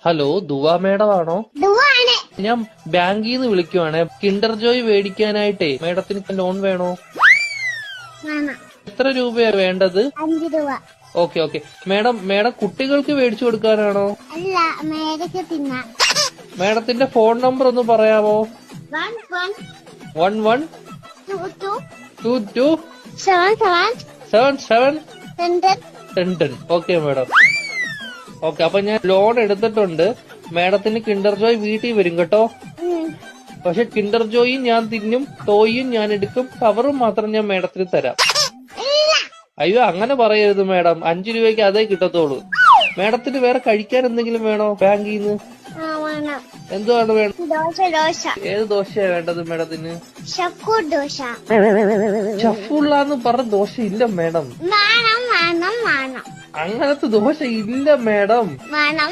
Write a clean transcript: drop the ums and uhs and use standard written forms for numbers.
Hello, ദുവാ madam ആണോ? ദുവാണ്. ഞാൻ ബാങ്കിൽ നിന്ന് വിളിക്കുവാണ്. കിൻഡർ ജോയ് മേടിക്കാനായിട്ടേ മേഡത്തിന് ലോൺ വേണോ? വേണം. എത്ര രൂപയാ വേണ്ടത്? 5 രൂപ. ഓക്കെ. മേഡം കുട്ടികൾക്ക് മേടിച്ചു കൊടുക്കാനാണോ? അല്ല, മേടിക്ക് തിന്നാം. മേഡത്തിന്റെ ഫോൺ നമ്പർ ഒന്ന് പറയാമോ? 11 22 77 10. Okay madam. ഓക്കെ, അപ്പൊ ഞാൻ ലോൺ എടുത്തിട്ടുണ്ട്. മേഡത്തിന് കിൻഡർ ജോയ് വീട്ടിൽ വരും കേട്ടോ. പക്ഷെ കിൻഡർ ജോയും ഞാൻ തിന്നും, ടോയും ഞാൻ എടുക്കും, കവറും മാത്രം ഞാൻ മേഡത്തിന് തരാം. അയ്യോ, അങ്ങനെ പറയരുത് മേഡം. 5 രൂപയ്ക്ക് അതേ കിട്ടത്തോളൂ. മേഡത്തിന് വേറെ കഴിക്കാൻ എന്തെങ്കിലും വേണോ ബാങ്കിൽ നിന്ന്? എന്തുവാണ് വേണം? ദോശ. ഏത് ദോശയാ വേണ്ടത് മേഡത്തിന്? ദോശ. ചഫുള്ളാന്ന് പറഞ്ഞ ദോശ ഇല്ല മേഡം. വേണം. അങ്ങനത്തെ ദോശ ഇല്ല മേഡം. വേണം.